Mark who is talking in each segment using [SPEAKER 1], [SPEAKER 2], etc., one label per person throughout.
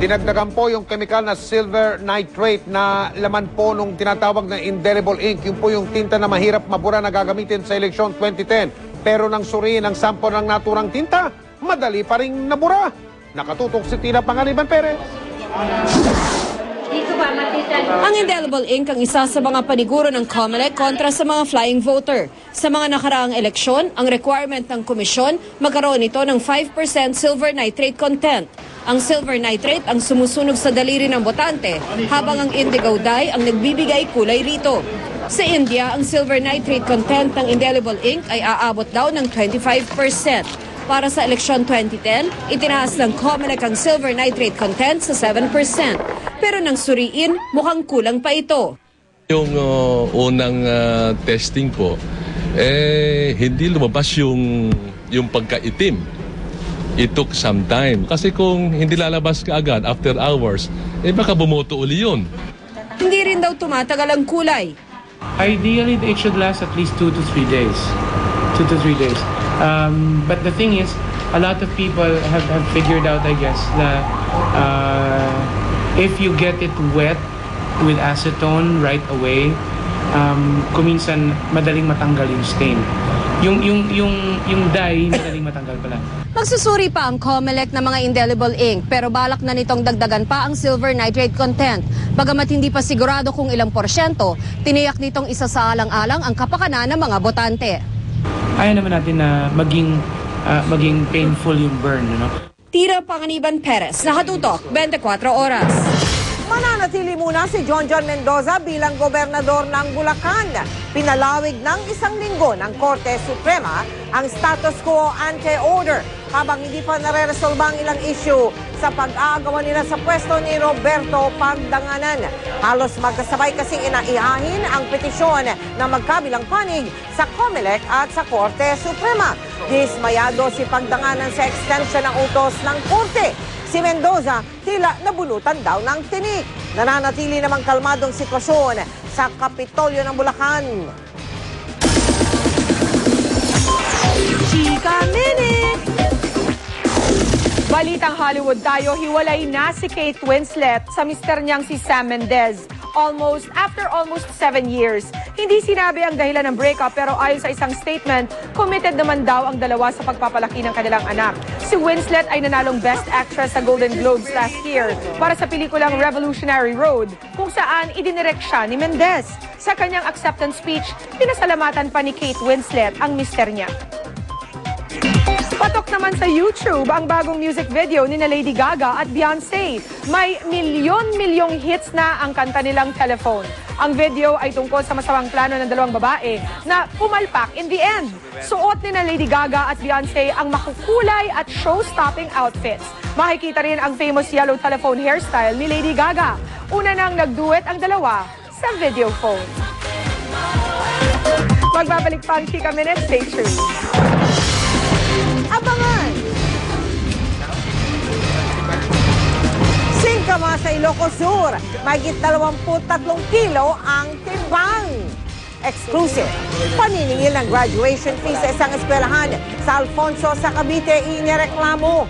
[SPEAKER 1] Dinagdagan po yung chemical na silver nitrate na laman po nung tinatawag na indelible ink. Yun po yung tinta na mahirap mabura na gagamitin sa eleksyon 2010. Pero nang suriin ang sample ng naturang tinta, madali pa rin nabura. Nakatutok si Tina Panganiban Perez.
[SPEAKER 2] Ang indelible ink ang isa sa mga paniguro ng COMELEC kontra sa mga flying voter. Sa mga nakaraang eleksyon, ang requirement ng komisyon, magkaroon ito ng 5% silver nitrate content. Ang silver nitrate ang sumusunog sa daliri ng botante, habang ang indigo dye ang nagbibigay kulay rito. Sa India, ang silver nitrate content ng indelible ink ay aabot daw ng 25%. Para sa eleksyon 2010, itinaas ng COMELEC ang silver nitrate content sa 7%. Pero nang suriin, mukhang kulang pa ito.
[SPEAKER 3] Yung unang testing po, hindi lumabas yung pagkaitim. It took some time. Kasi kung hindi lalabas ka agad after hours, baka bumoto uli yun.
[SPEAKER 2] Hindi rin daw tumatagal ang kulay.
[SPEAKER 4] Ideally, it should last at least 2 to 3 days. 2 to 3 days. But the thing is, a lot of people have figured out, I guess, that if you get it wet with acetone right away, kuminsan madaling matanggal yung stain. Yung dye, madaling matanggal pala.
[SPEAKER 2] Magsusuri pa ang COMELEC ng mga indelible ink, pero balak na nitong dagdagan pa ang silver nitrate content. Bagamat hindi pa sigurado kung ilang porsyento, tiniyak nitong isa sa alang-alang ang kapakanan ng mga botante.
[SPEAKER 4] Ayaw naman natin na maging painful yung burn, you know?
[SPEAKER 2] Tina Panganiban Perez, nakatutok, 24 oras.
[SPEAKER 5] Mananatili muna si Jonjon Mendoza bilang gobernador ng Bulacan. Pinalawig ng 1 linggo ng Korte Suprema ang status quo ante order habang hindi pa nare-resolba ang ilang issue sa pag-aagawan nila sa pwesto ni Roberto Pagdanganan. Halos magkasabay kasing inaihahin ang petisyon na magkabilang panig sa COMELEC at sa Korte Suprema. Dismayado si Pagdanganan sa extension ng utos ng Korte. Si Mendoza tila nabunutan daw ng tinik. Nananatili namang kalmadong sitwasyon sa Kapitolyo ng Bulacan. Chika Minute!
[SPEAKER 6] Balitang Hollywood tayo, hiwalay na si Kate Winslet sa mister niyang si Sam Mendes. After almost 7 years. Hindi sinabi ang dahilan ng breakup pero ayon sa isang statement, committed naman daw ang dalawa sa pagpapalaki ng kanilang anak. Si Winslet ay nanalong Best Actress sa Golden Globes last year para sa pelikulang Revolutionary Road, kung saan idinirect siya ni Mendes. Sa kanyang acceptance speech, pinasalamatan pa ni Kate Winslet ang mister niya. Patok naman sa YouTube ang bagong music video ni na Lady Gaga at Beyonce. May milyon-milyong hits na ang kanta nilang Telephone. Ang video ay tungkol sa masamang plano ng dalawang babae na pumalpak in the end. Suot ni na Lady Gaga at Beyonce ang makukulay at show-stopping outfits. Makikita rin ang famous yellow telephone hairstyle ni Lady Gaga. Una nang nagduet ang dalawa sa video phone. Magbabalik pa ang Chika Minute. Stay tuned.
[SPEAKER 5] Abangan! Singkama sa Ilocos Sur, mahigit 23 kilo ang timbang. Exclusive. Paniningil ng graduation fee sa isang eskwelahan sa Alfonso sa Cavite inireklamo.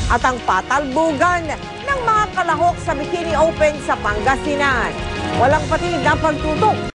[SPEAKER 5] At ang patalbugan ng mga kalahok sa Bikini Open sa Pangasinan. Walang patinig na pagtutok.